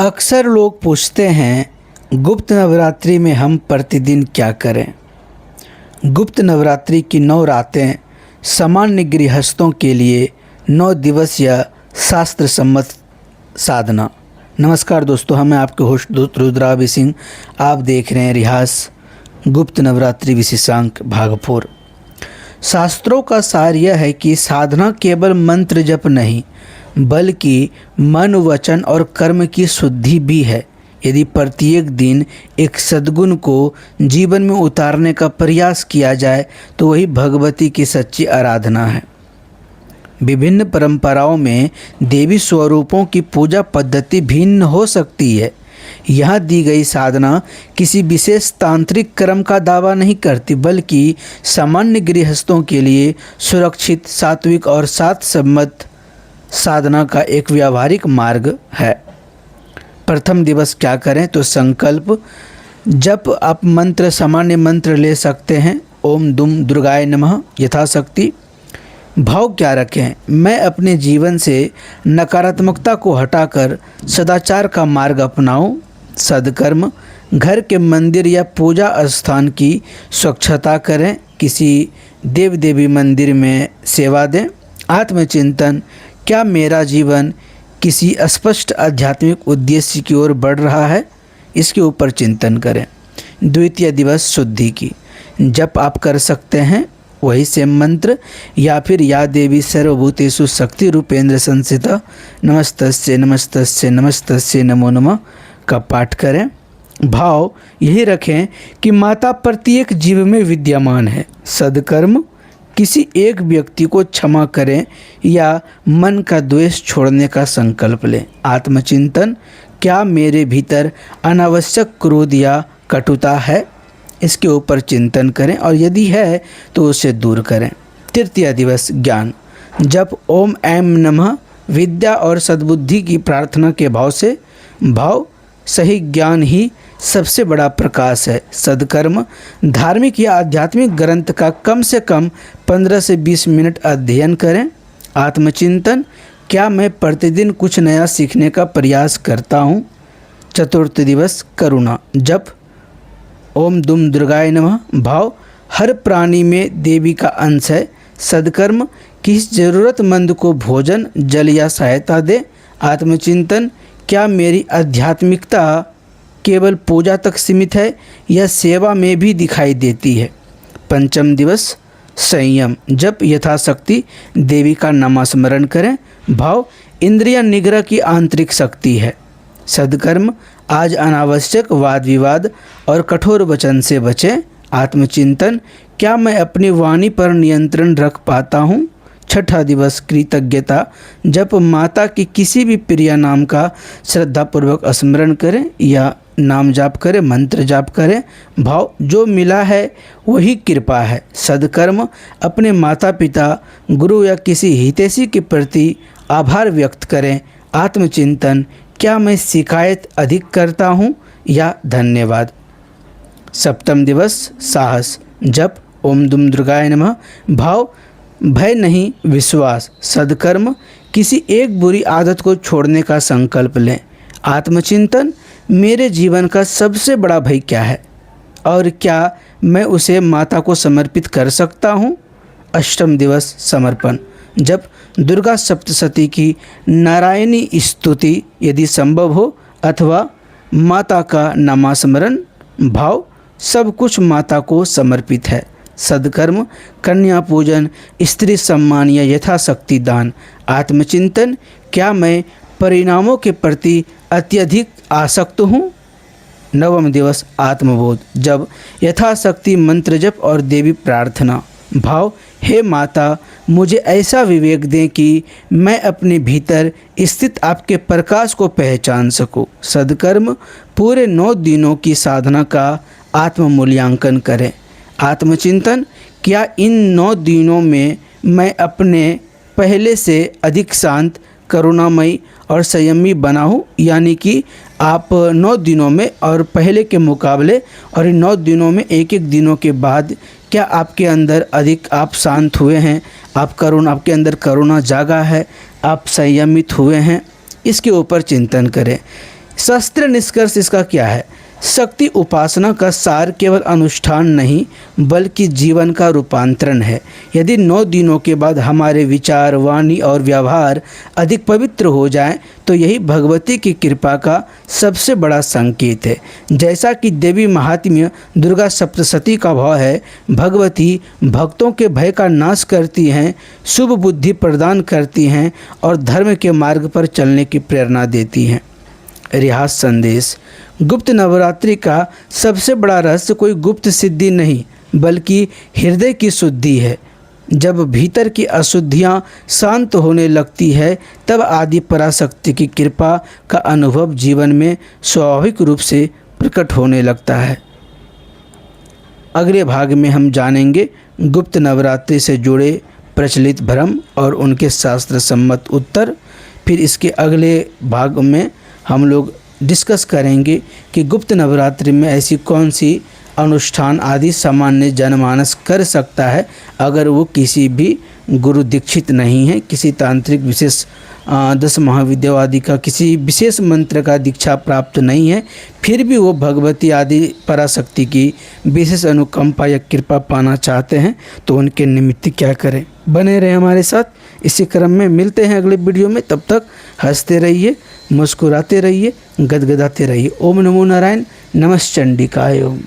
अक्सर लोग पूछते हैं गुप्त नवरात्रि में हम प्रतिदिन क्या करें। गुप्त नवरात्रि की 9 रातें सामान्य गृहस्थों के लिए 9 दिवसीय शास्त्र सम्मत साधना। नमस्कार दोस्तों, मैं आपके होस्ट रुद्राभिषेक सिंह। आप देख रहे हैं रिहास गुप्त नवरात्रि विशेषांक भाग 4। शास्त्रों का सार यह है कि साधना केवल मंत्र जप नहीं बल्कि मन, वचन और कर्म की शुद्धि भी है। यदि प्रत्येक दिन एक सद्गुण को जीवन में उतारने का प्रयास किया जाए तो वही भगवती की सच्ची आराधना है। विभिन्न परंपराओं में देवी स्वरूपों की पूजा पद्धति भिन्न हो सकती है। यहाँ दी गई साधना किसी विशेष तांत्रिक क्रम का दावा नहीं करती बल्कि सामान्य गृहस्थों के लिए सुरक्षित, सात्विक और शास्त्रसम्मत साधना का एक व्यावहारिक मार्ग है। प्रथम दिवस क्या करें तो संकल्प जप। आप मंत्र, सामान्य मंत्र ले सकते हैं। ओम दुम दुर्गाय नमः यथाशक्ति। भाव क्या रखें? मैं अपने जीवन से नकारात्मकता को हटाकर सदाचार का मार्ग अपनाऊं। सद्कर्म, घर के मंदिर या पूजा स्थान की स्वच्छता करें। किसी देव देवी मंदिर में सेवा दें। आत्मचिंतन, क्या मेरा जीवन किसी स्पष्ट आध्यात्मिक उद्देश्य की ओर बढ़ रहा है? इसके ऊपर चिंतन करें। द्वितीय दिवस शुद्धि की जप आप कर सकते हैं। वही से मंत्र या फिर या देवी सर्वभूतेषु शक्ति रूपेंद्र संस्थिता नमस्तस्ये नमस्तस्ये नमस्तस्ये नमो नमः का पाठ करें। भाव यही रखें कि माता प्रत्येक जीव में विद्यमान है। सद्कर्म, किसी एक व्यक्ति को क्षमा करें या मन का द्वेष छोड़ने का संकल्प लें। आत्मचिंतन, क्या मेरे भीतर अनावश्यक क्रोध या कटुता है? इसके ऊपर चिंतन करें और यदि है तो उसे दूर करें। तृतीय दिवस ज्ञान जप। ओम ऐं नमः विद्या और सद्बुद्धि की प्रार्थना के भाव से। भाव सही ज्ञान ही सबसे बड़ा प्रकाश है। सद्कर्म, धार्मिक या आध्यात्मिक ग्रंथ का कम से कम 15 से 20 मिनट अध्ययन करें। आत्मचिंतन, क्या मैं प्रतिदिन कुछ नया सीखने का प्रयास करता हूँ? चतुर्थ दिवस करुणा जप। ओम दुम दुर्गाय नमः। भाव, हर प्राणी में देवी का अंश है। सद्कर्म, किसी ज़रूरतमंद को भोजन, जल या सहायता दे। आत्मचिंतन, क्या मेरी आध्यात्मिकता केवल पूजा तक सीमित है या सेवा में भी दिखाई देती है? पंचम दिवस संयम जप। यथाशक्ति देवी का नामस्मरण करें। भाव, इंद्रिय निग्रह की आंतरिक शक्ति है। सद्कर्म, आज अनावश्यक वाद विवाद और कठोर वचन से बचें। आत्मचिंतन, क्या मैं अपनी वाणी पर नियंत्रण रख पाता हूँ? छठा दिवस कृतज्ञता जब माता की किसी भी प्रिय नाम का श्रद्धापूर्वक स्मरण करें या नाम जाप करें, मंत्र जाप करें। भाव, जो मिला है वही कृपा है। सद्कर्म, अपने माता पिता, गुरु या किसी हितैषी के प्रति आभार व्यक्त करें। आत्मचिंतन, क्या मैं शिकायत अधिक करता हूँ या धन्यवाद? सप्तम दिवस साहस जप। ओम दुम दुर्गाय नमः। भाव, भय नहीं विश्वास। सद्कर्म, किसी एक बुरी आदत को छोड़ने का संकल्प लें। आत्मचिंतन, मेरे जीवन का सबसे बड़ा भय क्या है और क्या मैं उसे माता को समर्पित कर सकता हूँ? अष्टम दिवस समर्पण जब। दुर्गा सप्तशती की नारायणी स्तुति यदि संभव हो अथवा माता का नामस्मरण। भाव, सब कुछ माता को समर्पित है। सद्कर्म, कन्या पूजन, स्त्री सम्मान या यथाशक्ति दान। आत्मचिंतन, क्या मैं परिणामों के प्रति अत्यधिक आसक्त हूँ? नवम दिवस आत्मबोध जब। यथाशक्ति मंत्र जप और देवी प्रार्थना। भाव, हे माता, मुझे ऐसा विवेक दें कि मैं अपने भीतर स्थित आपके प्रकाश को पहचान सकूं। सद्कर्म, पूरे 9 दिनों की साधना का आत्ममूल्यांकन करें। आत्मचिंतन, क्या इन 9 दिनों में मैं अपने पहले से अधिक शांत, करुणामयी और संयमी बना हूँ? यानी कि आप 9 दिनों में और पहले के मुकाबले और इन 9 दिनों में एक एक दिनों के बाद क्या आपके अंदर अधिक आप शांत हुए हैं? आपके अंदर करुणा जागा है? आप संयमित हुए हैं? इसके ऊपर चिंतन करें। शास्त्रीय निष्कर्ष इसका क्या है? शक्ति उपासना का सार केवल अनुष्ठान नहीं बल्कि जीवन का रूपांतरण है। यदि 9 दिनों के बाद हमारे विचार, वाणी और व्यवहार अधिक पवित्र हो जाएं, तो यही भगवती की कृपा का सबसे बड़ा संकेत है। जैसा कि देवी महात्म्य दुर्गा सप्तशती का भाव है, भगवती भक्तों के भय का नाश करती हैं, शुभ बुद्धि प्रदान करती हैं और धर्म के मार्ग पर चलने की प्रेरणा देती हैं। रिहास संदेश। गुप्त नवरात्रि का सबसे बड़ा रहस्य कोई गुप्त सिद्धि नहीं बल्कि हृदय की शुद्धि है। जब भीतर की अशुद्धियां शांत होने लगती है, तब आदि पराशक्ति की कृपा का अनुभव जीवन में स्वाभाविक रूप से प्रकट होने लगता है। अगले भाग में हम जानेंगे गुप्त नवरात्रि से जुड़े प्रचलित भ्रम और उनके शास्त्र सम्मत उत्तर। फिर इसके अगले भाग में हम लोग डिस्कस करेंगे कि गुप्त नवरात्रि में ऐसी कौन सी अनुष्ठान आदि सामान्य जनमानस कर सकता है अगर वो किसी भी गुरु दीक्षित नहीं है, किसी तांत्रिक विशेष 10 महाविद्या आदि का किसी विशेष मंत्र का दीक्षा प्राप्त नहीं है, फिर भी वो भगवती आदि पराशक्ति की विशेष अनुकंपा या कृपा पाना चाहते हैं, तो उनके निमित्त क्या करें। बने रहे हमारे साथ। इसी क्रम में मिलते हैं अगले वीडियो में। तब तक हंसते रहिए, मुस्कुराते रहिए, गदगदाते रहिए। ओम नमो नारायण। नमश्चंडिकाय ओम।